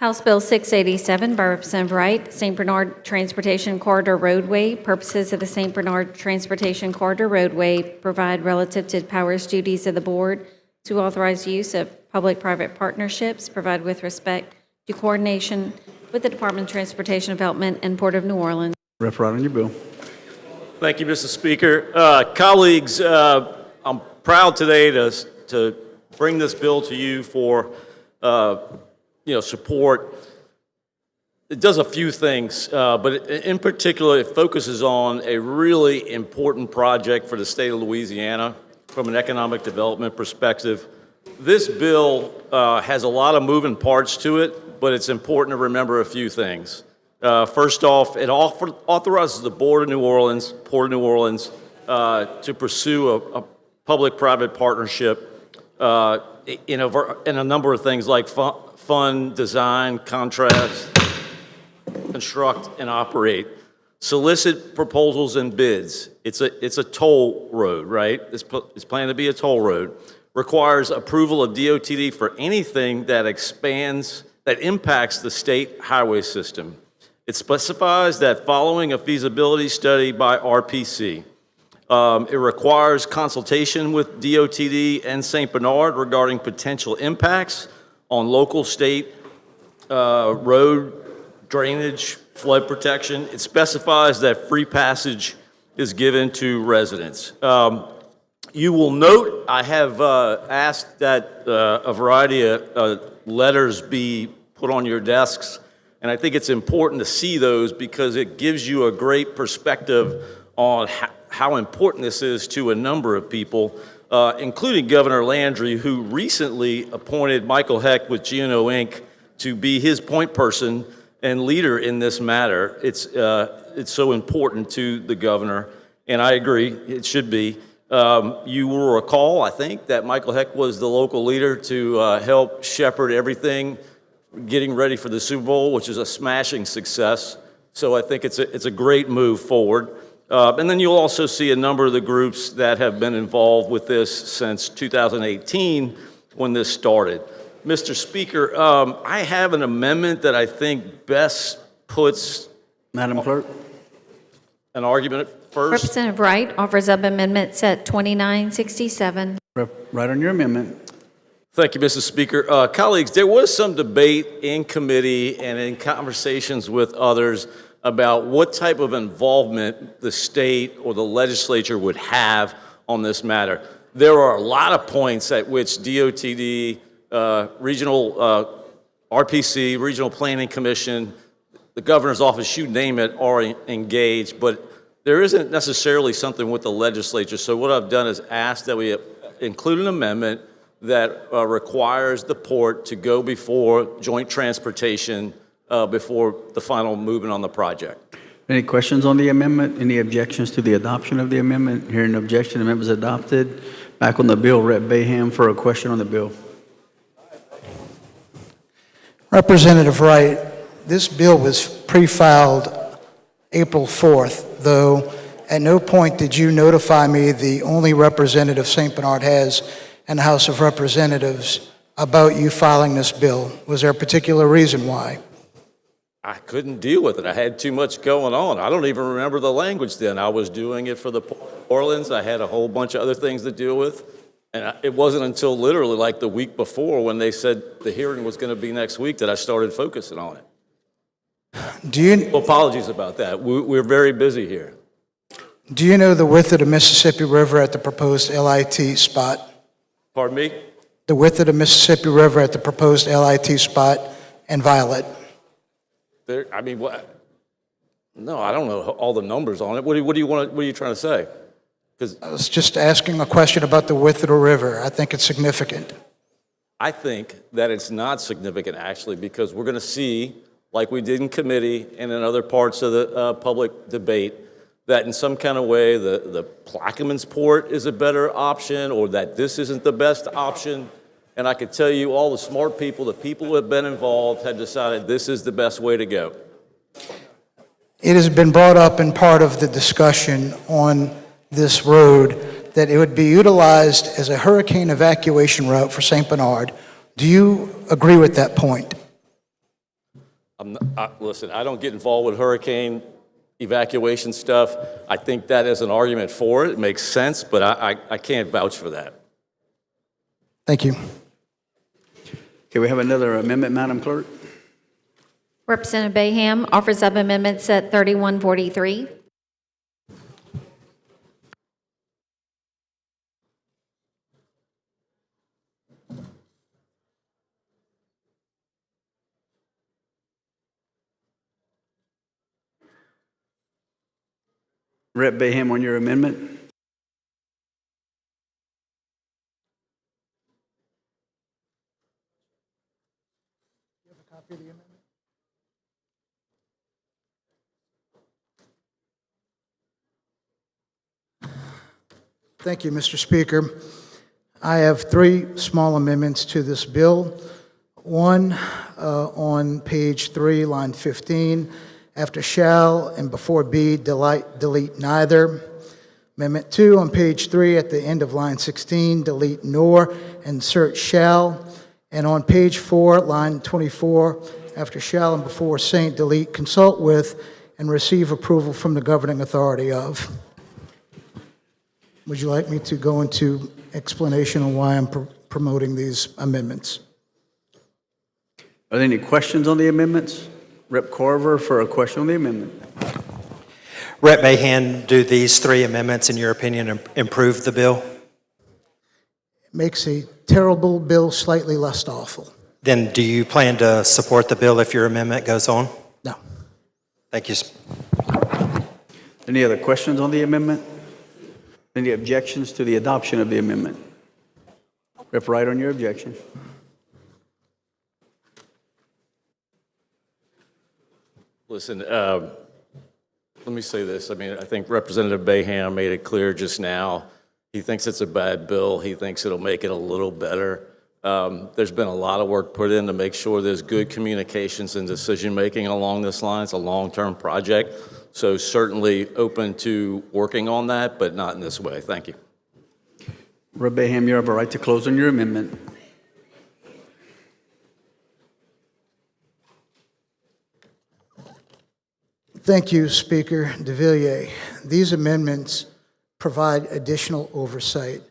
House Bill 687 by Representative Wright, St. Bernard Transportation Corridor Roadway. Purposes of the St. Bernard Transportation Corridor Roadway provide relative to powers, duties of the board to authorize use of public-private partnerships, provide with respect to coordination with the Department of Transportation Development and Port of New Orleans. Rep. Wright on your bill. Thank you, Mr. Speaker. Colleagues, I'm proud today to bring this bill to you for support. It does a few things, but in particular, it focuses on a really important project for the state of Louisiana from an economic development perspective. This bill has a lot of moving parts to it, but it's important to remember a few things. First off, it authorizes the Port of New Orleans, to pursue a public-private partnership in a number of things like fund, design, contract, construct, and operate. Solicit proposals and bids. It's a toll road, right? It's planned to be a toll road. Requires approval of DOTD for anything that impacts the state highway system. It specifies that following a feasibility study by RPC, it requires consultation with DOTD and St. Bernard regarding potential impacts on local, state, road, drainage, flood protection. It specifies that free passage is given to residents. You will note I have asked that a variety of letters be put on your desks, and I think it's important to see those because it gives you a great perspective on how important this is to a number of people, including Governor Landry, who recently appointed Michael Heck with GNO Inc. to be his point person and leader in this matter. It's so important to the governor, and I agree, it should be. You will recall, I think, that Michael Heck was the local leader to help shepherd everything getting ready for the Super Bowl, which is a smashing success. So I think it's a great move forward. And then you'll also see a number of the groups that have been involved with this since 2018 when this started. Mr. Speaker, I have an amendment that I think best puts Madam Clerk. an argument first. Representative Wright offers up amendment set 2967. Rep. Wright on your amendment. Thank you, Mr. Speaker. Colleagues, there was some debate in committee and in conversations with others about what type of involvement the state or the legislature would have on this matter. There are a lot of points at which DOTD, regional RPC, Regional Planning Commission, the governor's office, you name it, are engaged, but there isn't necessarily something with the legislature. So what I've done is asked that we include an amendment that requires the port to go before joint transportation before the final movement on the project. Any questions on the amendment? Any objections to the adoption of the amendment? Hearing no objection, the amendment is adopted. Back on the bill, Rep. Bayham for a question on the bill. Representative Wright, this bill was pre-filed April 4th, though at no point did you notify me, the only representative St. Bernard has in the House of Representatives, about you filing this bill. Was there a particular reason why? I couldn't deal with it. I had too much going on. I don't even remember the language then. I was doing it for the Port of Orleans. I had a whole bunch of other things to deal with. And it wasn't until literally like the week before when they said the hearing was going to be next week that I started focusing on it. Well, apologies about that. We're very busy here. Do you know the width of the Mississippi River at the proposed LIT spot? Pardon me? The width of the Mississippi River at the proposed LIT spot and Violet? I mean, what? No, I don't know all the numbers on it. What do you want? What are you trying to say? I was just asking a question about the width of the river. I think it's significant. I think that it's not significant, actually, because we're going to see, like we did in committee and in other parts of the public debate, that in some kind of way the Plaquemines port is a better option or that this isn't the best option. And I could tell you all the smart people, the people who have been involved, had decided this is the best way to go. It has been brought up in part of the discussion on this road that it would be utilized as a hurricane evacuation route for St. Bernard. Do you agree with that point? Listen, I don't get involved with hurricane evacuation stuff. I think that is an argument for it. It makes sense, but I can't vouch for that. Thank you. Okay, we have another amendment, Madam Clerk. Representative Bayham offers up amendments at 3143. Rep. Bayham on your amendment. Thank you, Mr. Speaker. I have three small amendments to this bill. One, on page 3, line 15, after shall and before be, delete neither. Amendment 2, on page 3, at the end of line 16, delete nor, insert shall. And on page 4, line 24, after shall and before saint, delete consult with and receive approval from the governing authority of. Would you like me to go into explanation on why I'm promoting these amendments? Are there any questions on the amendments? Rep. Carver for a question on the amendment. Rep. Mahan, do these three amendments, in your opinion, improve the bill? It makes a terrible bill slightly less awful. Then do you plan to support the bill if your amendment goes on? No. Thank you. Any other questions on the amendment? Any objections to the adoption of the amendment? Rep. Wright on your objection. Listen, let me say this. I mean, I think Representative Bayham made it clear just now. He thinks it's a bad bill. He thinks it'll make it a little better. There's been a lot of work put in to make sure there's good communications and decision-making along this line. It's a long-term project. So certainly open to working on that, but not in this way. Thank you. Rep. Bayham, you have a right to close on your amendment. Thank you, Speaker de Villiers. These amendments provide additional oversight.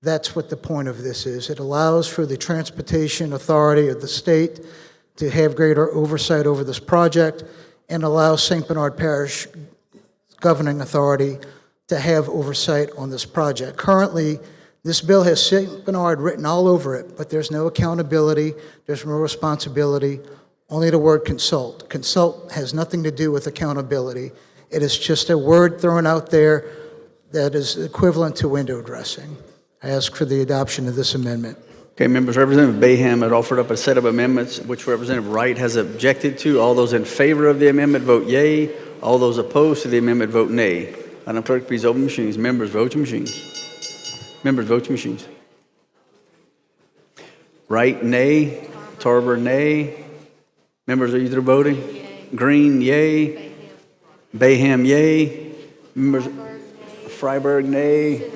That's what the point of this is. It allows for the Transportation Authority of the state to have greater oversight over this project and allows St. Bernard Parish Governing Authority to have oversight on this project. Currently, this bill has St. Bernard written all over it, but there's no accountability, there's no responsibility, only the word consult. Consult has nothing to do with accountability. It is just a word thrown out there that is equivalent to window dressing. I ask for the adoption of this amendment. Okay, members, Representative Bayham had offered up a set of amendments which Representative Wright has objected to. All those in favor of the amendment vote yea. All those opposed to the amendment vote nay. Madam Clerk, please open machines. Members, vote your machines. Members, vote your machines. Wright, nay. Tarver, nay. Members, are you through voting? Yay. Green, yay. Bayham, yay. Members, Freiberg, nay.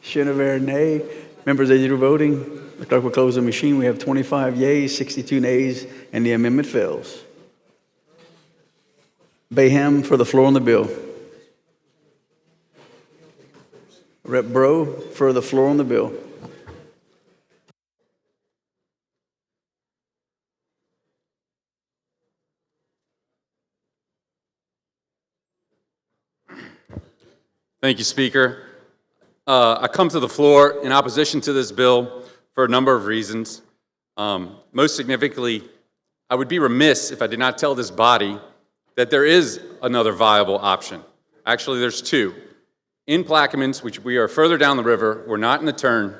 Schenover, nay. Members, are you through voting? The clerk will close the machine. We have 25 yeas, 62 nays, and the amendment fails. Bayham for the floor on the bill. Rep. Bro for the floor on the bill. Thank you, Speaker. I come to the floor in opposition to this bill for a number of reasons. Most significantly, I would be remiss if I did not tell this body that there is another viable option. Actually, there's two. In Plaquemines, which we are further down the river, we're not in the turn.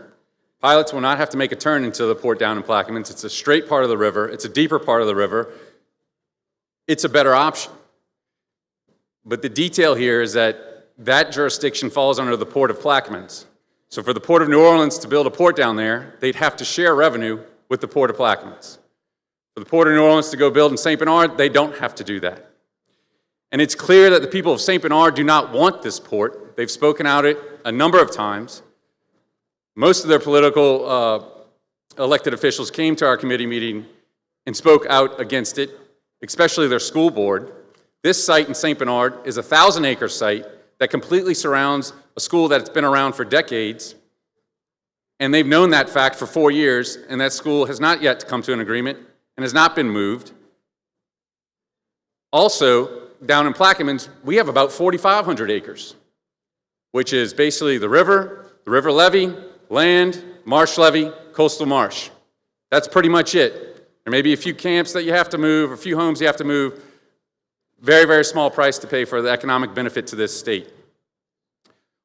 Pilots will not have to make a turn into the port down in Plaquemines. It's a straight part of the river. It's a deeper part of the river. It's a better option. But the detail here is that that jurisdiction falls under the Port of Plaquemines. So for the Port of New Orleans to build a port down there, they'd have to share revenue with the Port of Plaquemines. For the Port of New Orleans to go build in St. Bernard, they don't have to do that. And it's clear that the people of St. Bernard do not want this port. They've spoken out it a number of times. Most of their political elected officials came to our committee meeting and spoke out against it, especially their school board. This site in St. Bernard is a 1,000-acre site that completely surrounds a school that's been around for decades, and they've known that fact for 4 years, and that school has not yet come to an agreement and has not been moved. Also, down in Plaquemines, we have about 4,500 acres, which is basically the river levee, land, marsh levee, coastal marsh. That's pretty much it. There may be a few camps that you have to move, a few homes you have to move. Very, very small price to pay for the economic benefit to this state.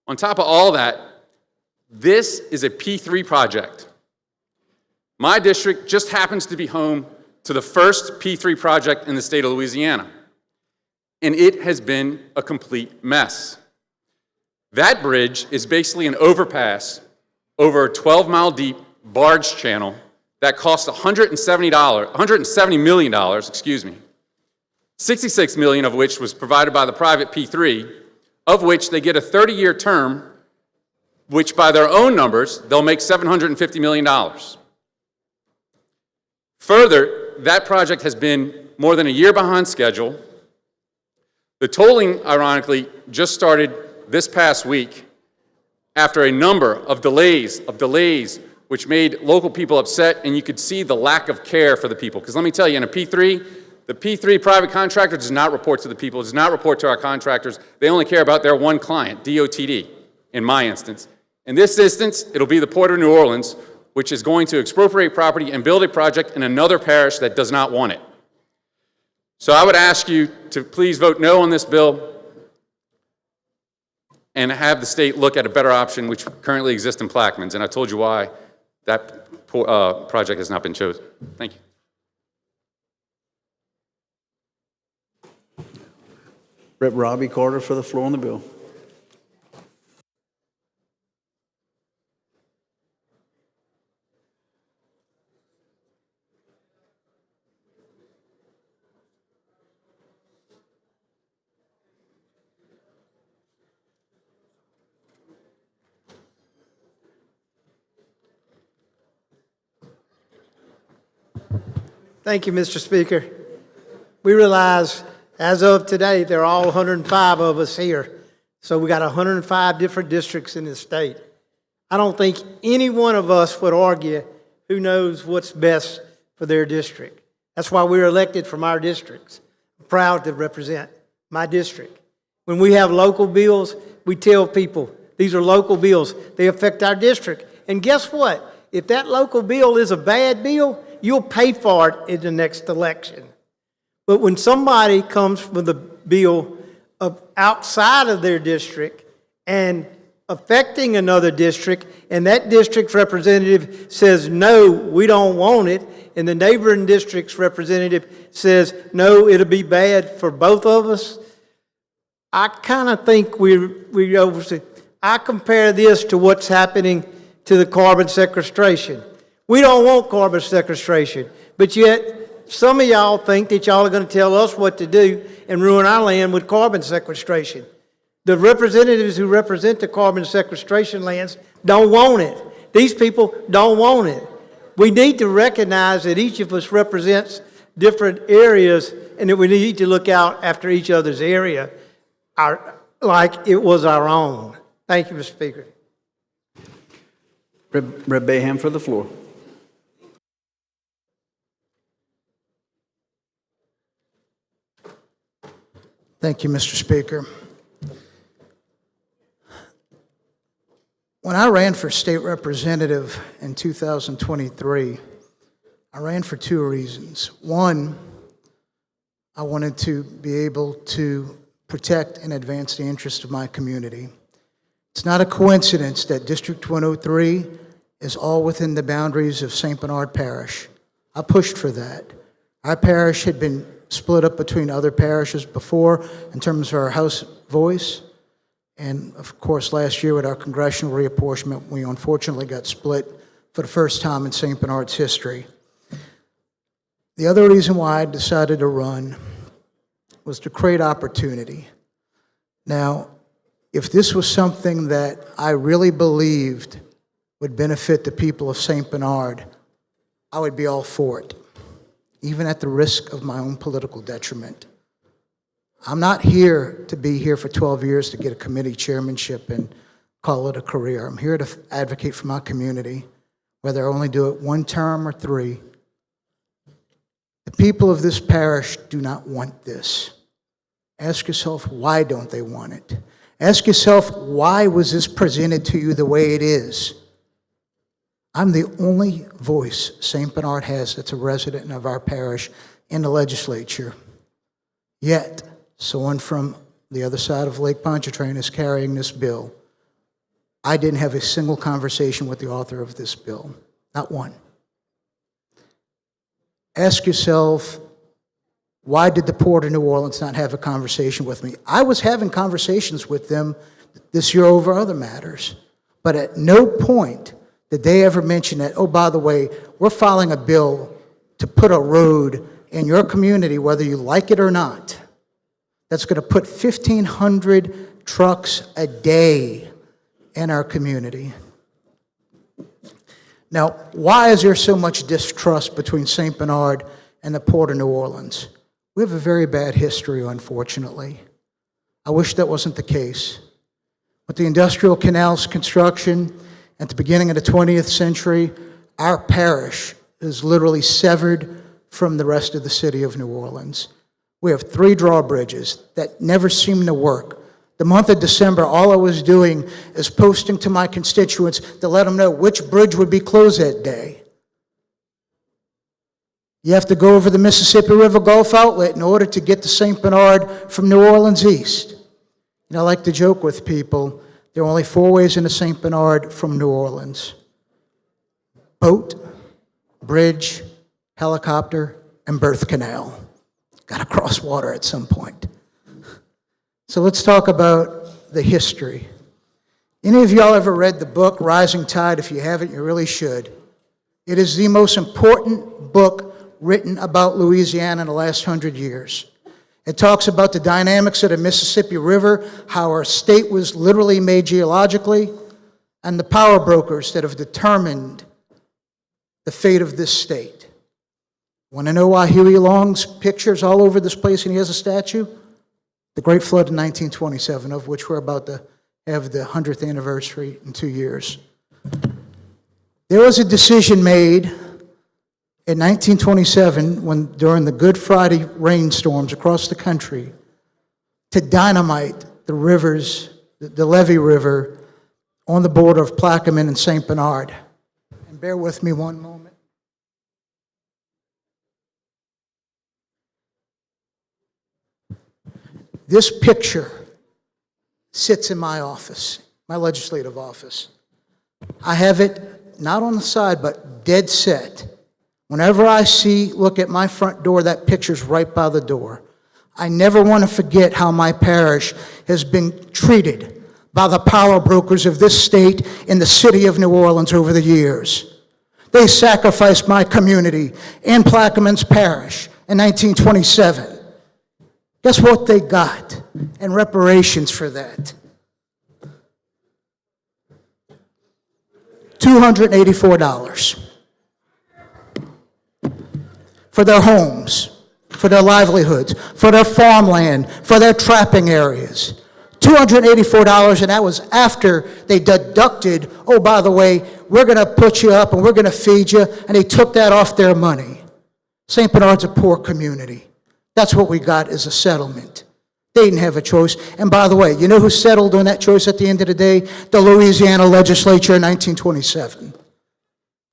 On top of all that, this is a P3 project. My district just happens to be home to the first P3 project in the state of Louisiana, and it has been a complete mess. That bridge is basically an overpass over a 12-mile deep barge channel that cost $170 million, $66 million of which was provided by the private P3, of which they get a 30-year term, which by their own numbers, they'll make $750 million. Further, that project has been more than a year behind schedule. The tolling, ironically, just started this past week after a number of delays, which made local people upset, and you could see the lack of care for the people. Because let me tell you, in a P3, the P3 private contractor does not report to the people, does not report to our contractors. They only care about their one client, DOTD, in my instance. In this instance, it'll be the Port of New Orleans, which is going to expropriate property and build a project in another parish that does not want it. So I would ask you to please vote no on this bill and have the state look at a better option which currently exists in Plaquemines. And I told you why that project has not been chosen. Thank you. Rep. Robbie Carter for the floor on the bill. Thank you, Mr. Speaker. We realize as of today, there are all 105 of us here. So we got 105 different districts in the state. I don't think any one of us would argue who knows what's best for their district. That's why we're elected from our districts. I'm proud to represent my district. When we have local bills, we tell people, these are local bills. They affect our district. And guess what? If that local bill is a bad bill, you'll pay for it in the next election. But when somebody comes with a bill outside of their district and affecting another district, and that district's representative says, no, we don't want it, and the neighboring district's representative says, no, it'll be bad for both of us, I kind of think we oversee. I compare this to what's happening to the carbon sequestration. We don't want carbon sequestration, but yet some of y'all think that y'all are going to tell us what to do and ruin our land with carbon sequestration. The representatives who represent the carbon sequestration lands don't want it. These people don't want it. We need to recognize that each of us represents different areas and that we need to look out after each other's area like it was our own. Thank you, Mr. Speaker. Rep. Bayham for the floor. Thank you, Mr. Speaker. When I ran for state representative in 2023, I ran for two reasons. One, I wanted to be able to protect and advance the interests of my community. It's not a coincidence that District 103 is all within the boundaries of St. Bernard Parish. I pushed for that. Our parish had been split up between other parishes before in terms of our House voice. And of course, last year with our congressional reapportionment, we unfortunately got split for the first time in St. Bernard's history. The other reason why I decided to run was to create opportunity. Now, if this was something that I really believed would benefit the people of St. Bernard, I would be all for it. even at the risk of my own political detriment. I'm not here to be here for 12 years to get a committee chairmanship and call it a career. I'm here to advocate for my community, whether I only do it 1 term or 3. The people of this parish do not want this. Ask yourself, why don't they want it? Ask yourself, why was this presented to you the way it is? I'm the only voice St. Bernard has that's a resident of our parish in the legislature. Yet, someone from the other side of Lake Pontchartrain is carrying this bill. I didn't have a single conversation with the author of this bill, not one. Ask yourself, why did the Port of New Orleans not have a conversation with me? I was having conversations with them this year over other matters, but at no point did they ever mention that, oh, by the way, we're filing a bill to put a road in your community, whether you like it or not, that's going to put 1,500 trucks a day in our community. Now, why is there so much distrust between St. Bernard and the Port of New Orleans? We have a very bad history, unfortunately. I wish that wasn't the case. With the industrial canals construction at the beginning of the 20th century, our parish is literally severed from the rest of the city of New Orleans. We have 3 drawbridges that never seem to work. The month of December, all I was doing is posting to my constituents to let them know which bridge would be closed that day. You have to go over the Mississippi River Gulf Outlet in order to get to St. Bernard from New Orleans east. And I like to joke with people, there are only 4 ways into St. Bernard from New Orleans: boat, bridge, helicopter, and birth canal. Got to cross water at some point. So let's talk about the history. Any of y'all ever read the book Rising Tide? If you haven't, you really should. It is the most important book written about Louisiana in the last 100 years. It talks about the dynamics of the Mississippi River, how our state was literally made geologically, and the power brokers that have determined the fate of this state. Want to know why Huey Long's picture's all over this place and he has a statue? The Great Flood in 1927, of which we're about to have the 100th anniversary in 2 years. There was a decision made in 1927, during the Good Friday rainstorms across the country, to dynamite the rivers, the Levee River, on the border of Plaquemine and St. Bernard. And bear with me one moment. This picture sits in my office, my legislative office. I have it not on the side, but dead set. Whenever I look at my front door, that picture's right by the door. I never want to forget how my parish has been treated by the power brokers of this state in the city of New Orleans over the years. They sacrificed my community in Plaquemine's parish in 1927. Guess what they got in reparations for that? $284. For their homes, for their livelihoods, for their farmland, for their trapping areas. $284, and that was after they deducted, oh, by the way, we're going to put you up and we're going to feed you, and they took that off their money. St. Bernard's a poor community. That's what we got as a settlement. They didn't have a choice. And by the way, you know who settled on that choice at the end of the day? The Louisiana legislature in 1927.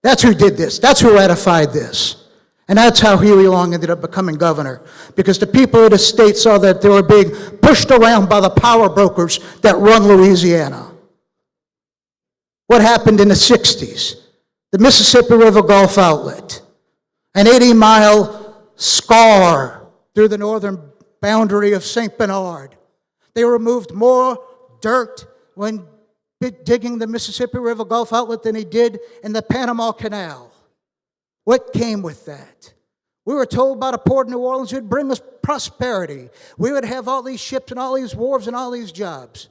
That's who did this. That's who ratified this. And that's how Huey Long ended up becoming governor, because the people of the state saw that they were being pushed around by the power brokers that run Louisiana. What happened in the 60s? The Mississippi River Gulf Outlet, an 80-mile scar through the northern boundary of St. Bernard. They removed more dirt when digging the Mississippi River Gulf Outlet than they did in the Panama Canal. What came with that? We were told by the Port of New Orleans it would bring us prosperity. We would have all these ships and all these wharves and all these jobs.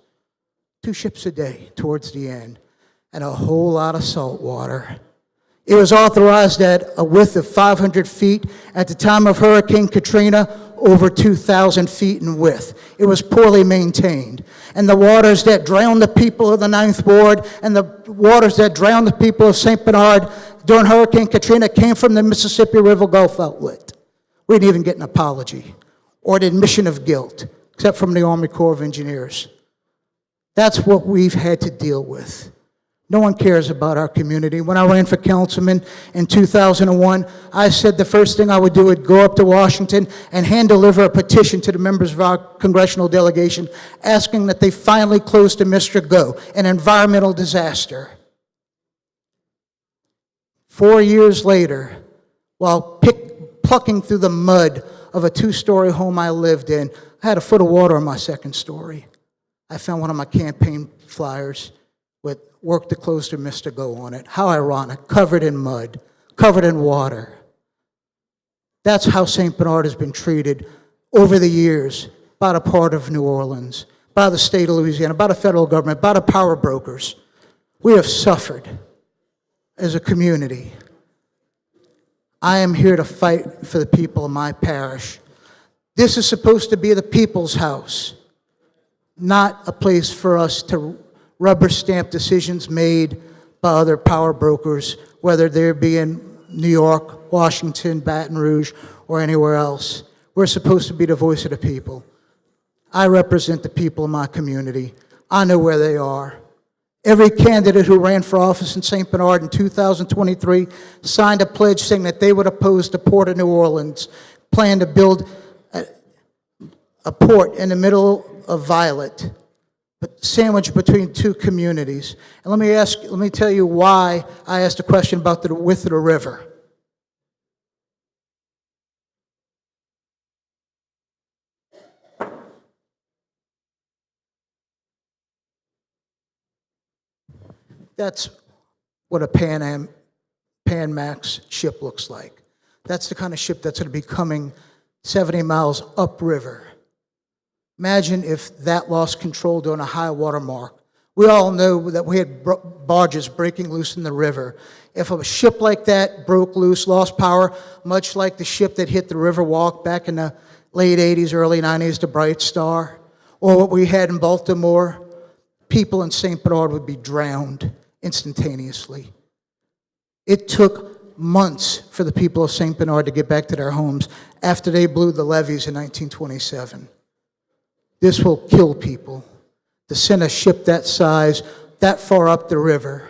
2 ships a day towards the end, and a whole lot of salt water. It was authorized at a width of 500 feet. At the time of Hurricane Katrina, over 2,000 feet in width. It was poorly maintained. And the waters that drowned the people of the Ninth Ward and the waters that drowned the people of St. Bernard during Hurricane Katrina came from the Mississippi River Gulf outlet. We didn't even get an apology or an admission of guilt, except from the Army Corps of Engineers. That's what we've had to deal with. No one cares about our community. When I ran for councilman in 2001, I said the first thing I would do would go up to Washington and hand deliver a petition to the members of our congressional delegation asking that they finally close the Mr. Go, an environmental disaster. 4 years later, while plucking through the mud of a 2-story home I lived in, I had a foot of water on my 2nd story. I found one of my campaign flyers with "Work to close the Mr. Go" on it. How ironic, covered in mud, covered in water. That's how St. Bernard has been treated over the years by the part of New Orleans, by the state of Louisiana, by the federal government, by the power brokers. We have suffered as a community. I am here to fight for the people of my parish. This is supposed to be the people's house, not a place for us to rubber stamp decisions made by other power brokers, whether they be in New York, Washington, Baton Rouge, or anywhere else. We're supposed to be the voice of the people. I represent the people of my community. I know where they are. Every candidate who ran for office in St. Bernard in 2023 signed a pledge saying that they would oppose the Port of New Orleans, plan to build a port in the middle of Violet, but sandwiched between 2 communities. And let me tell you why I asked a question about the width of the river. That's what a Pan-Max ship looks like. That's the kind of ship that's going to be coming 70 miles upriver. Imagine if that lost control during a high water mark. We all know that we had barges breaking loose in the river. If a ship like that broke loose, lost power, much like the ship that hit the Riverwalk back in the late 80s, early 90s, the Bright Star, or what we had in Baltimore, people in St. Bernard would be drowned instantaneously. It took months for the people of St. Bernard to get back to their homes after they blew the levees in 1927. This will kill people to send a ship that size that far up the river.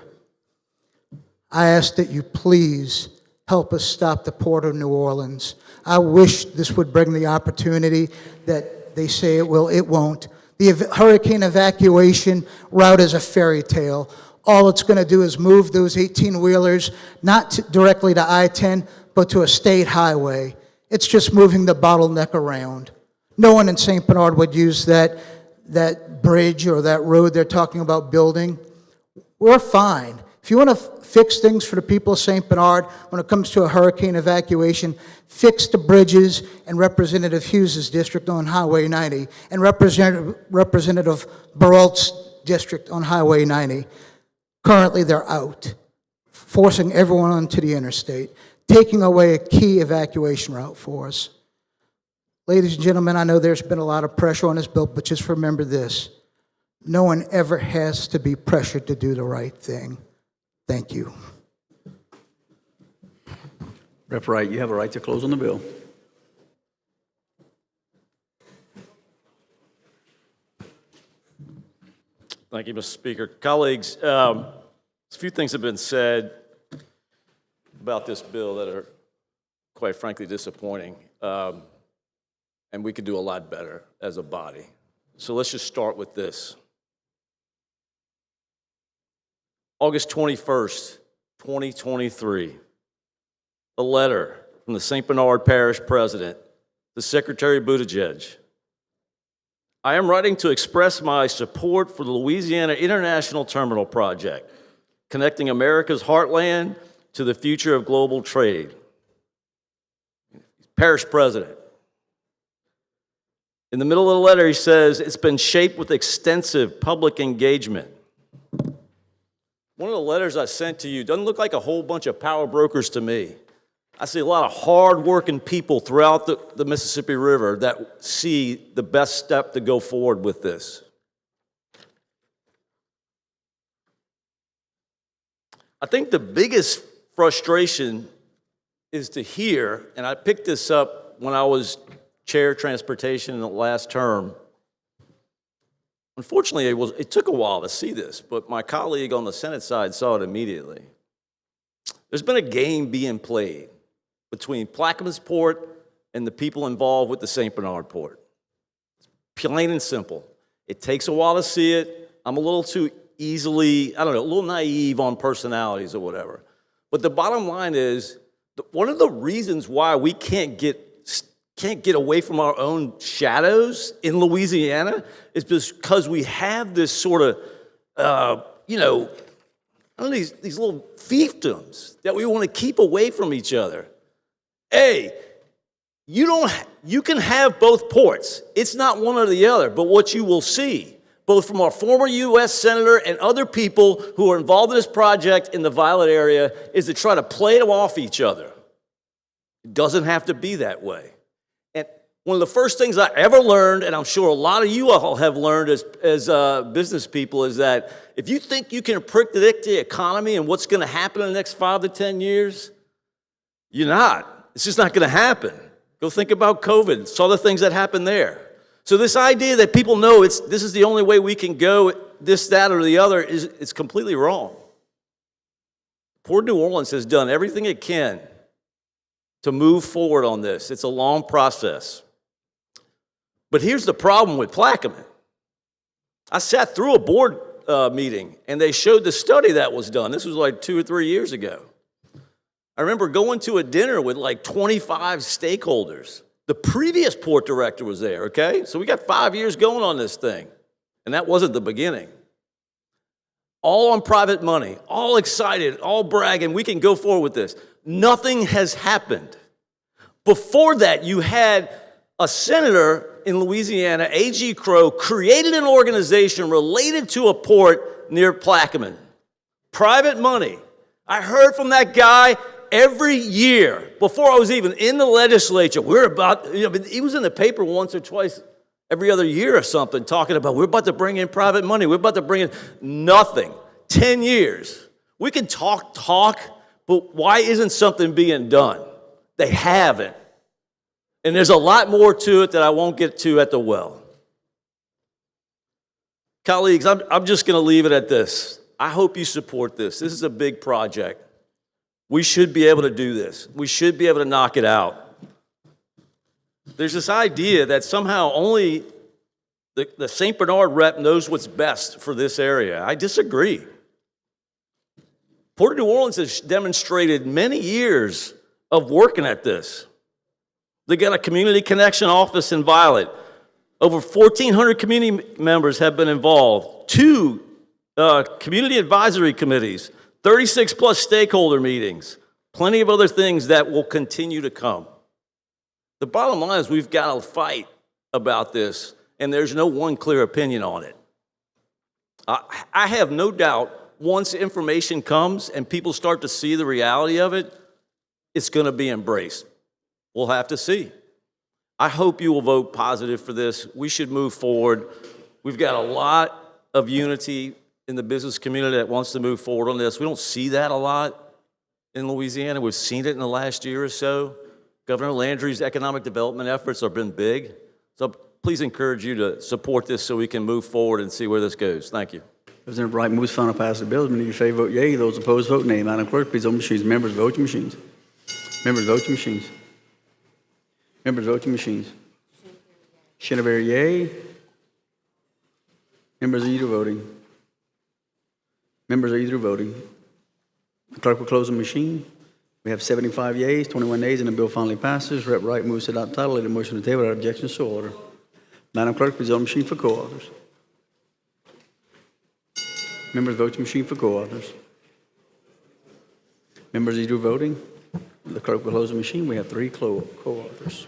I ask that you please help us stop the Port of New Orleans. I wish this would bring the opportunity that they say it will. It won't. The hurricane evacuation route is a fairy tale. All it's going to do is move those 18-wheelers not directly to I-10, but to a state highway. It's just moving the bottleneck around. No one in St. Bernard would use that bridge or that road they're talking about building. We're fine. If you want to fix things for the people of St. Bernard when it comes to a hurricane evacuation, fix the bridges in Representative Hughes' district on Highway 90 and Representative Baralt's district on Highway 90. Currently, they're out, forcing everyone onto the interstate, taking away a key evacuation route for us. Ladies and gentlemen, I know there's been a lot of pressure on this bill, but just remember this. No one ever has to be pressured to do the right thing. Thank you. Rep. Wright, you have a right to close on the bill. Thank you, Mr. Speaker. Colleagues, a few things have been said about this bill that are, quite frankly, disappointing. And we could do a lot better as a body. So let's just start with this. August 21st, 2023, a letter from the St. Bernard Parish President to Secretary Buttigieg. I am writing to express my support for the Louisiana International Terminal Project, connecting America's heartland to the future of global trade. Parish President. In the middle of the letter, he says, it's been shaped with extensive public engagement. One of the letters I sent to you doesn't look like a whole bunch of power brokers to me. I see a lot of hard-working people throughout the Mississippi River that see the best step to go forward with this. I think the biggest frustration is to hear, and I picked this up when I was chair of transportation in the last term. Unfortunately, it took a while to see this, but my colleague on the Senate side saw it immediately. There's been a game being played between Plaquemines Port and the people involved with the St. Bernard Port. Plain and simple. It takes a while to see it. I'm a little too easily, a little naive on personalities or whatever. But the bottom line is, one of the reasons why we can't get away from our own shadows in Louisiana is because we have this sort of, these little fiefdoms that we want to keep away from each other. Hey, you can have both ports. It's not one or the other, but what you will see, both from our former U.S. Senator and other people who are involved in this project in the Violet area, is to try to play them off each other. It doesn't have to be that way. And one of the first things I ever learned, and I'm sure a lot of you all have learned as business people, is that if you think you can predict the economy and what's going to happen in the next 5 to 10 years, you're not. It's just not going to happen. Go think about COVID. Saw the things that happened there. So this idea that people know this is the only way we can go, this, that, or the other, it's completely wrong. Port of New Orleans has done everything it can to move forward on this. It's a long process. But here's the problem with Plaquemine. I sat through a board meeting, and they showed the study that was done. This was like 2 or 3 years ago. I remember going to a dinner with like 25 stakeholders. The previous port director was there, okay? So we got 5 years going on this thing. And that wasn't the beginning. All on private money, all excited, all bragging, we can go forward with this. Nothing has happened. Before that, you had a senator in Louisiana, A.G. Crow, created an organization related to a port near Plaquemine. Private money. I heard from that guy every year, before I was even in the legislature. He was in the paper once or twice every other year or something, talking about, we're about to bring in private money. We're about to bring in nothing. 10 years. We can talk, but why isn't something being done? They haven't. And there's a lot more to it that I won't get to at the well. Colleagues, I'm just going to leave it at this. I hope you support this. This is a big project. We should be able to do this. We should be able to knock it out. There's this idea that somehow only the St. Bernard rep knows what's best for this area. I disagree. Port of New Orleans has demonstrated many years of working at this. They got a community connection office in Violet. Over 1,400 community members have been involved. 2 community advisory committees. 36 plus stakeholder meetings, plenty of other things that will continue to come. The bottom line is we've got to fight about this, and there's no one clear opinion on it. I have no doubt once information comes and people start to see the reality of it, it's going to be embraced. We'll have to see. I hope you will vote positive for this. We should move forward. We've got a lot of unity in the business community that wants to move forward on this. We don't see that a lot in Louisiana. We've seen it in the last year or so. Governor Landry's economic development efforts have been big. So please encourage you to support this so we can move forward and see where this goes. Thank you. President Wright moves final pass of the bill. Many of you favor vote yea. Those opposed vote nay. Madam Clerk, please open machines. Members, vote your machines. Members, vote your machines. Members, vote your machines. Chenevert, yea. Members, are you voting? Members, are you through voting? The clerk will close the machine. We have 75 yeas, 21 nays, and the bill finally passes. Rep. Wright moves to adopt title. Lay the motion on the table without objection, so order. Madam Clerk, please open the machine for co-authors. Members, vote your machine for co-authors. Members, are you through voting? The clerk will close the machine. We have 3 co-authors.